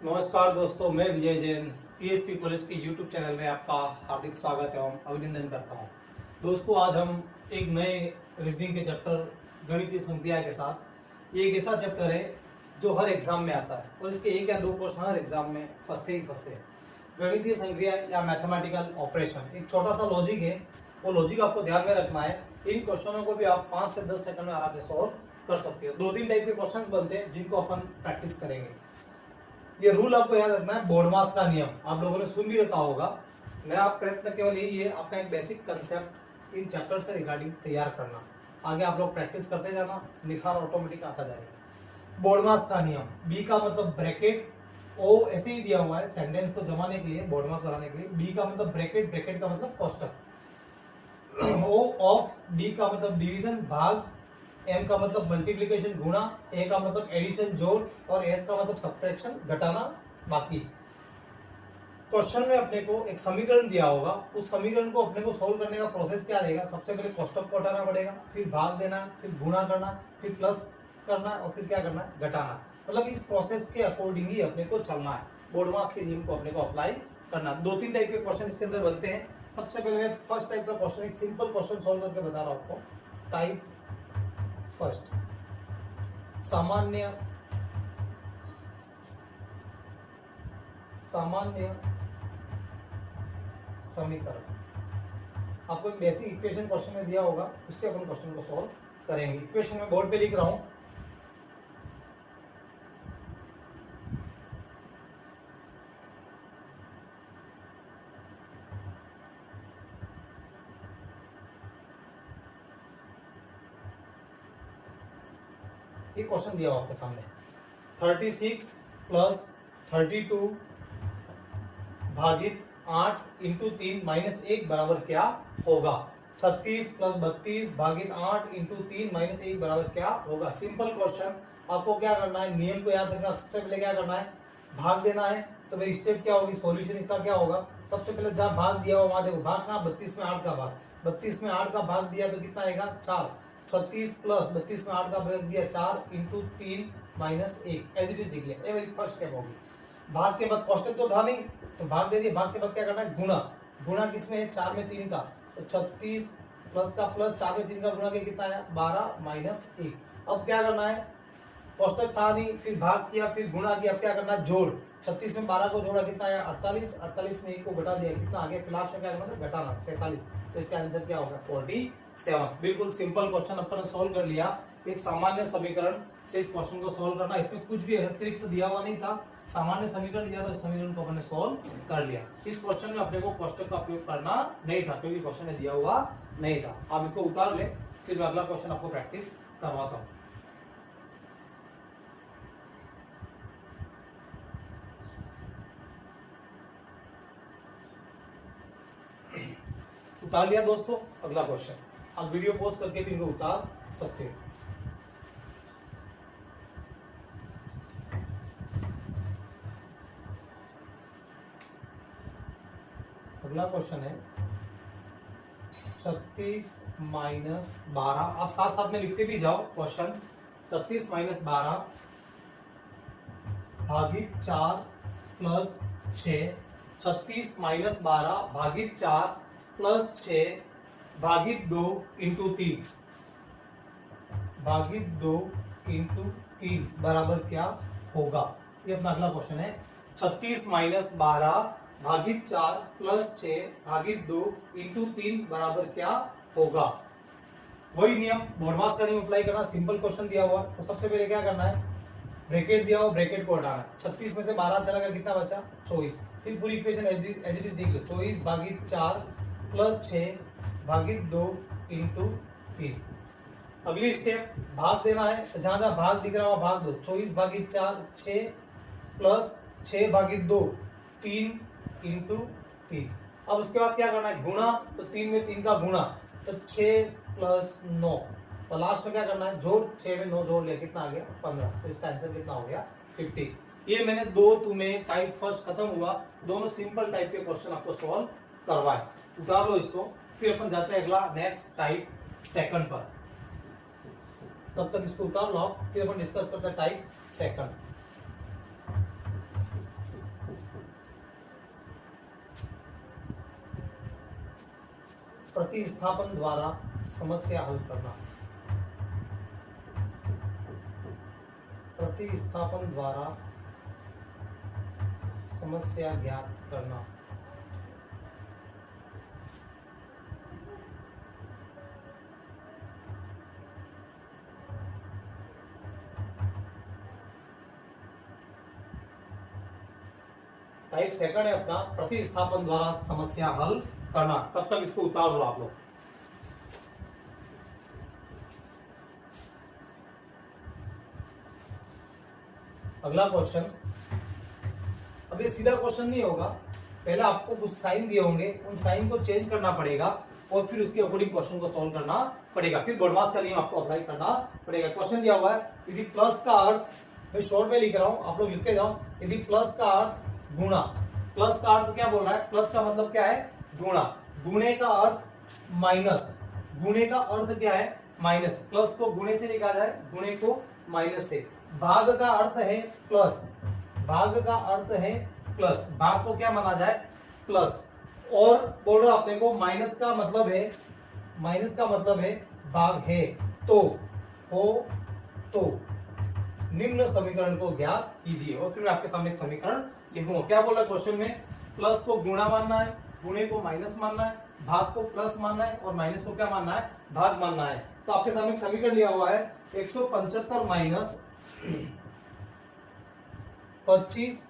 नमस्कार दोस्तों, मैं विजय जैन पीएसपी कॉलेज के यूट्यूब चैनल में आपका हार्दिक स्वागत एवं अभिनंदन करता हूं। दोस्तों, आज हम एक नए रीजनिंग के चैप्टर गणितीय संक्रिया के साथ, ये एक ऐसा चैप्टर है जो हर एग्जाम में आता है और इसके एक या दो क्वेश्चन हर एग्जाम में फंसते ही फंसते हैं। गणितीय संक्रिया या मैथमेटिकल ऑपरेशन एक छोटा सा लॉजिक है, वो लॉजिक आपको ध्यान में रखना है। इन क्वेश्चनों को भी आप 5 से 10 सेकंड में आराम से सॉल्व कर सकते हो। 2-3 टाइप के क्वेश्चन बनते हैं जिनको अपन प्रैक्टिस करेंगे। ये रूल आपको याद रखना है, बोर्डमास का नियम आप लोगों ने सुन भी रखा होगा। मेरा प्रयत्न केवल यही है, आपका एक बेसिक कंसेप्ट इन चैप्टर से रिगार्डिंग तैयार करना। आगे आप लोग प्रैक्टिस करते जाना, निखार ऑटोमेटिक आता जाएगा। बोर्डमास का नियम, बी का मतलब ब्रैकेट, ओ ऐसे ही दिया हुआ है सेंटेंस को जमाने के लिए, बोर्डमास बनाने के लिए। बी का मतलब ब्रैकेट, ब्रैकेट का मतलब कोष्टक। ओ ऑफ, डी का मतलब डिवीजन भाग, एम का मतलब मल्टीप्लिकेशन गुणा, ए का मतलब एडिशन जोड़ और एस का मतलब सब्ट्रैक्शन घटाना बाकी। क्वेश्चन में अपने को एक समीकरण दिया होगा, उस समीकरण को अपने को सोल्व करने का प्रोसेस क्या रहेगा। सबसे पहले कोष्टक को हटाना पड़ेगा, फिर भाग देना, फिर गुणा करना, फिर प्लस करना और फिर क्या करना है, घटाना। मतलब इस प्रोसेस के अकॉर्डिंग ही अपने को चलना है। बोर्डमास के नियम को अपने को अप्लाई करना। 2-3 टाइप के क्वेश्चन इसके अंदर बनते हैं। सबसे पहले मैं फर्स्ट टाइप का क्वेश्चन, एक सिंपल क्वेश्चन सोल्व करके बता रहा हूं आपको। टाइप फर्स्ट, सामान्य समीकरण। आपको एक बेसिक इक्वेशन क्वेश्चन में दिया होगा, उससे अपन क्वेश्चन को सॉल्व करेंगे। इक्वेशन में बोर्ड पे लिख रहा हूं। ये क्वेश्चन दिया हुआ आपके सामने, 36 प्लस 32 भागित 8 इंटू 3 माइनस 1 बराबर क्या होगा। 36 प्लस 32 भागित 8 इंटू 3 माइनस 1 बराबर क्या होगा। Simple question. आपको क्या करना है, नियम को याद रखना। सबसे पहले क्या करना है, भाग देना है। तो मेरी स्टेप क्या होगी, सॉल्यूशन इसका क्या होगा। सबसे पहले जहां भाग दिया हुआ वहां देखो, भाग कहां, 32 में 8 का भाग। 32 में 8 का भाग दिया तो कितना आएगा, 4। 36 प्लस 32 में 8 का भाग दिया 4 into 3 minus 1, as it is लिख लिया। ये मेरी फर्स्ट स्टेप होगी। भाग के बाद कोष्टक तो था नहीं, तो भाग दे दिए। भाग के बाद क्या करना है, गुणा। गुणा किसमें है, 4 में 3 का। तो 36 प्लस का प्लस 4 में 3 का गुणा के कितना आया, 12 माइनस 1। अब क्या करना है, कोष्टक था नहीं, फिर भाग किया, फिर गुणा किया। अब क्या करना है, जोड़। 36 में 12 को जोड़ा कितना आया, 48। 48 में 1 को घटा दिया, कितना आ गया, लास्ट में क्या करना था, घटाना, 47। तो इसका आंसर क्या होगा, 47। बिल्कुल सिंपल क्वेश्चन अपन ने सोल्व कर लिया। एक सामान्य समीकरण से इस क्वेश्चन को सोल्व करना, इसमें कुछ भी अतिरिक्त दिया हुआ नहीं था। सामान्य समीकरण दिया था, उस समीकरण को अपने सोल्व कर लिया। इस क्वेश्चन में अपने को कोष्टक का उपयोग करना नहीं था, क्योंकि क्वेश्चन में दिया हुआ नहीं था। आप इसको उतार ले, फिर मैं अगला क्वेश्चन आपको प्रैक्टिस करवाता हूं। उतार लिया दोस्तों। अगला क्वेश्चन आप वीडियो पॉज करके भी इनको उतार सकते हो। अगला क्वेश्चन है 36 माइनस 12। आप साथ साथ में लिखते भी जाओ क्वेश्चन। 36 माइनस 12 भागित 4 प्लस 6। 36 माइनस 12 भागित 4 प्लस 6 भागित 2 इंटू 3 भागित 2 इंटू 3 बराबर क्या होगा। ये अपना अगला क्वेश्चन है। 36 माइनस 12 भागित 4 प्लस 6 भागित 2 इंटू 3 बराबर क्या होगा। वही नियम, बोर्डमास का नियम अप्लाई करना। सिंपल क्वेश्चन दिया हुआ, तो सबसे पहले क्या करना है, ब्रैकेट दिया हुआ, ब्रैकेट को हटाना। 36 में से 12 चला गया, कितना बचा, 24। फिर पूरी इक्वेशन एज इट इज देख लो। 24 भागित 4 प्लस 6 भागित 2 इंटू 3। अगली स्टेप, भाग देना है। जहां जहां भाग दिख रहा है भाग दो। 24 भागित 4 6 प्लस 6 भागित 2 3 इंटू 3। अब उसके बाद क्या करना है, गुणा। तो 3 में 3 का गुणा, तो 6 प्लस 9। तो लास्ट में क्या करना है, जोड़। 6 में 9 जोड़ लिया, कितना आ गया, 15। तो इसका आंसर कितना हो गया, 50। ये मैंने दो तुम्हें टाइप फर्स्ट खत्म हुआ, दोनों सिंपल टाइप के क्वेश्चन आपको सॉल्व करवाए। उतार लो इसको, फिर अपन जाते हैं अगला नेक्स्ट टाइप सेकंड पर। तब तक इसको उतार लो, फिर अपन डिस्कस करते हैं टाइप सेकंड। प्रतिस्थापन द्वारा समस्या हल करना। प्रतिस्थापन द्वारा समस्या ज्ञात करना। टाइप सेकंड है अपना प्रतिस्थापन द्वारा समस्या हल करना। तब तक इसको उतार लो आप लोग। अगला क्वेश्चन, अब ये सीधा क्वेश्चन नहीं होगा, पहले आपको कुछ साइन दिए होंगे, उन साइन को चेंज करना पड़ेगा और फिर उसके अकॉर्डिंग क्वेश्चन को सॉल्व करना पड़ेगा, फिर बोडमास का नियम आपको अप्लाई करना पड़ेगा। क्वेश्चन दिया हुआ है, यदि प्लस का अर्थ, मैं शॉर्ट में लिख रहा हूं, आप लोग लिखते जाओ, यदि प्लस का अर्थ गुणा, प्लस का अर्थ क्या बोल रहा है, प्लस का मतलब क्या है, गुणा, गुणे का अर्थ माइनस, गुणे का अर्थ क्या है, माइनस, प्लस को गुणे से लिखा जाए, गुणे को माइनस से, भाग का अर्थ है प्लस, भाग का अर्थ है प्लस, भाग को क्या माना जाए, प्लस, और बोल रहा अपने को माइनस का मतलब है, माइनस का मतलब है भाग है, तो हो तो निम्न समीकरण को ज्ञात कीजिए। और फिर मैं आपके सामने एक समीकरण लिखूंगा। क्या बोला क्वेश्चन में, प्लस को गुणा मानना है, गुणे को माइनस मानना है, भाग को प्लस मानना है और माइनस को क्या मानना है, भाग मानना है। तो आपके सामने एक समीकरण दिया हुआ है, 175 माइनस 25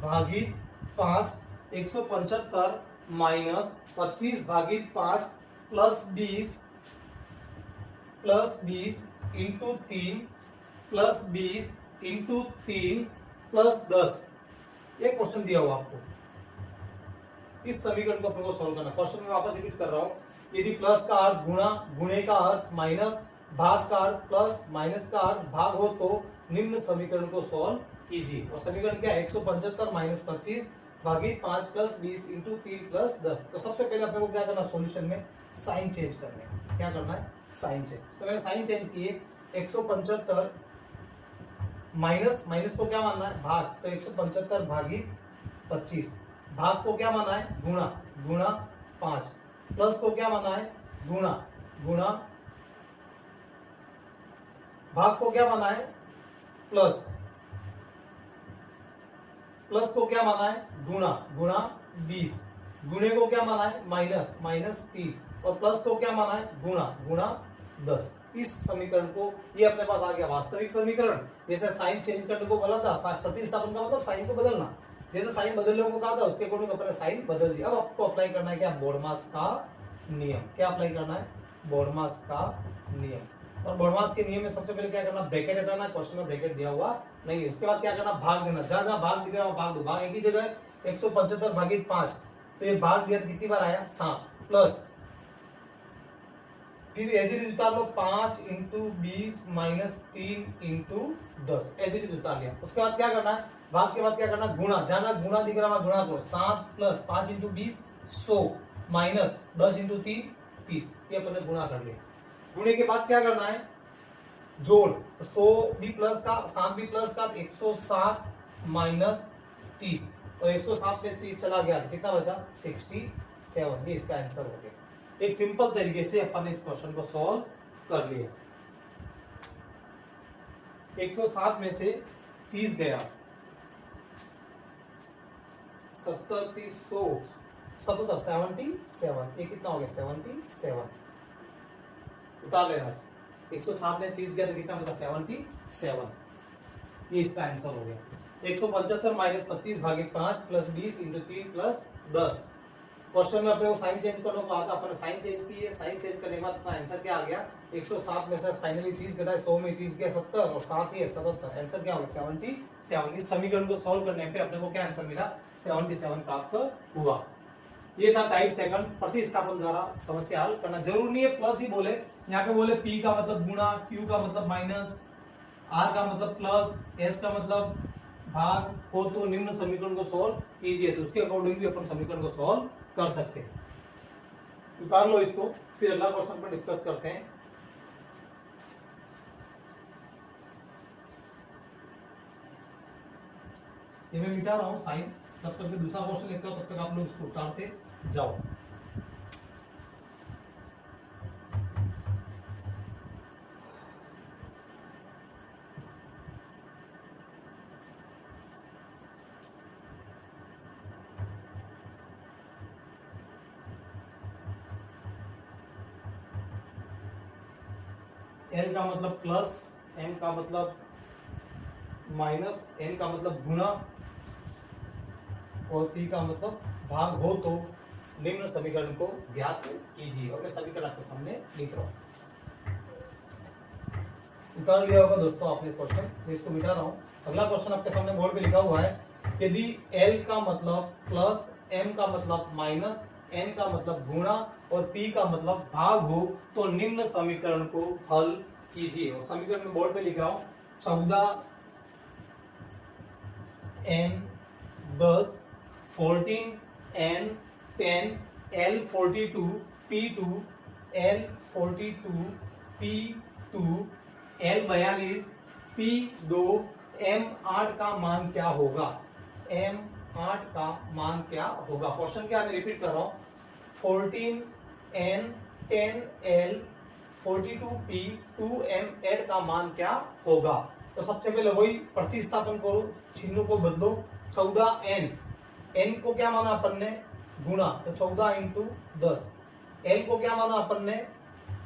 भागित 5, 175 माइनस 25 भागित 5 plus 20 into 3 plus 20 into 3 plus 10। ये क्वेश्चन दिया हुआ आपको, इस समीकरण को अपन को सॉल्व करना। क्वेश्चन में वापस रिपीट कर रहा हूं, यदि प्लस का अर्थ गुणा, गुणे का अर्थ माइनस, भाग का अर्थ प्लस, माइनस का अर्थ भाग हो तो निम्न समीकरण को सॉल्व कीजिए। और समीकरण क्या है, 175 माइनस 25 भागित 5 प्लस 20 इंटू 3 प्लस 10। तो सबसे पहले अपने को क्या करना, सॉल्यूशन में साइन चेंज करने हैं। क्या करना है, साइन चेंज। तो मैंने साइन चेंज किए, 175 माइनस, माइनस को क्या मानना है, भाग, तो 175 भागित 25, भाग को क्या माना है, गुणा, गुणा 5, प्लस को क्या माना है, गुणा, गुणा, भाग को क्या माना है, प्लस, प्लस को क्या माना है, गुणा, गुणा 20, गुणे को क्या माना है, माइनस, माइनस 3, और प्लस को क्या माना है, गुणा, गुणा 10। इस समीकरण को, ये अपने पास आ गया वास्तविक समीकरण। जैसे साइन चेंज करने को बोला था, प्रतिस्थापन का मतलब साइन को बदलना, जैसे साइन बदलने को कहा था उसके अकॉर्डिंग अपने साइन बदल दिया। अब आपको अप्लाई करना है क्या, बोडमास का नियम। क्या अप्लाई करना है, बोडमास का नियम। और बोडमास के नियम में सबसे पहले क्या करना, ब्रैकेट हटाना। क्वेश्चन में ब्रैकेट दिया हुआ नहीं है। उसके बाद क्या करना, भाग देना, जहां जहां भाग दिख रहा है भाग दो। भाग एक ही जगह है, 175 भागित 5, तो ये भाग दिया कितनी बार आया, 7, प्लस फिर एज इट इज उतार लो, 5 into 20 minus 3 into 10, as it is उतार लिया। उसके बाद क्या करना है, भाग के बाद क्या करना, गुणा, जहां जहां गुणा दिख रहा है गुणा करो, 7 प्लस 5 इंटू 20 100 माइनस 10 इंटू 3 30, ये अपने गुणा कर लिया। गुणे के बाद क्या करना है, जोड़, तो 100 भी प्लस का, 7 भी प्लस का, 107 माइनस 30, और 107 में 30 चला गया तो कितना बचा, 67। ये इसका आंसर हो गया। एक सिंपल तरीके से अपन ने इस क्वेश्चन को सॉल्व कर लिया। 107 में से 30 गया, 70 30 100 77, 77, ये कितना हो गया, 77। उतार लेना, 107 में 30 गया तो कितना बचा, 77। ये इसका आंसर हो गया। 175 माइनस 25 भागित 5 प्लस 20 इंटू 3 प्लस 10। क्वेश्चन में अपने को साइन चेंज करने को आता, अपने साइन चेंज की है। साइन चेंज करने के बाद अपना आंसर क्या आ गया, 107 में से फाइनली 30 घटा, 100 में 30 गया 70 और 7 ही है 77। आंसर क्या होगा, 77। इस समीकरण को सॉल्व करने पे अपने को क्या आंसर मिला, 77 प्राप्त हुआ। ये था टाइप सेकंड, प्रतिस्थापन द्वारा समस्या हल करना। जरूर नहीं है प्लस ही बोले, यहाँ पे बोले P का मतलब गुणा, Q का मतलब माइनस, R का मतलब प्लस, S का मतलब भाग हो तो निम्न समीकरण को सॉल्व कीजिए। तो उसके अकॉर्डिंग भी अपन समीकरण को सॉल्व कर सकते हैं। उतार लो इसको, फिर अगला क्वेश्चन पर डिस्कस करते हैं। ये मैं मिटा रहा हूं साइन, तब तक दूसरा क्वेश्चन लिखता हूं, तब तक आप लोग इसको उतारते जाओ। एल का मतलब प्लस, एम का मतलब माइनस, एन का मतलब गुना और पी का मतलब भाग हो तो निम्न समीकरण को ज्ञात कीजिए। और मैं समीकरण आपके सामने लिख रहा हूं। उतार लिया होगा दोस्तों आपने क्वेश्चन, मैं इसको मिटा रहा हूं। अगला क्वेश्चन आपके सामने बोर्ड पे लिखा हुआ है, यदि एल का मतलब प्लस, एम का मतलब माइनस, एन का मतलब गुणा और पी का मतलब भाग हो तो निम्न समीकरण को हल कीजिए। और समीकरण में बोर्ड पे लिख रहा हूं 14 N 10 14 N 10 L 42 P2 L 42 P2 L 42 P2 M 8 का मान क्या होगा? एम 8 का मान क्या होगा? क्वेश्चन क्या मैं रिपीट कर रहा हूं, 14 एन 10 एल 42 P 2 एम 8 का मान क्या होगा? तो सबसे पहले वही प्रतिस्थापन करो, चिन्हों को बदलो। 14 एन, एन को क्या माना अपन ने? गुणा, तो 14 इंटू 10। एल को क्या माना अपन ने?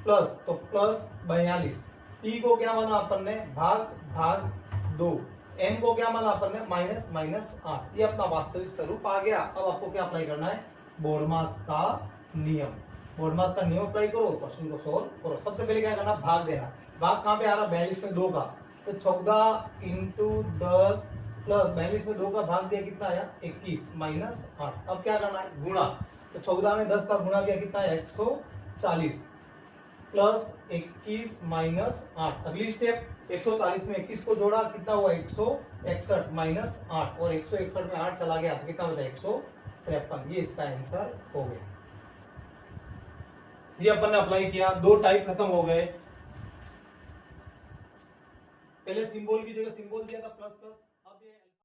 प्लस, तो प्लस 42। पी को क्या माना अपन ने? भाग, भाग 2। एम को क्या माना अपन ने? Minus, minus 8। ये अपना वास्तविक स्वरूप आ गया। अब आपको क्या अप्लाई करना है? बोर्डमास का नियम। बोर्डमास का नियम अप्लाई करो, क्वेश्चन को सोल्व करो। सबसे पहले क्या करना? भाग देना। भाग कहां पे आ रहा? 42 में 2 का, तो 14 इंटू 10 प्लस 42 में 2 का भाग दिया, कितना आया? 21 माइनस 8। अब क्या करना है? गुणा, तो 14 में 10 का गुणा किया, कितना है? 140 प्लस 21 माइनस 8। अगली स्टेप, 140 में 21 को जोड़ा, कितना हुआ? 161 माइनस 8, और 161 में 8 चला गया तो कितना बचा? 153। ये इसका आंसर हो गया। ये अपन ने अप्लाई किया, दो टाइप खत्म हो गए। पहले सिंबल की जगह सिंबल दिया था प्लस प्लस,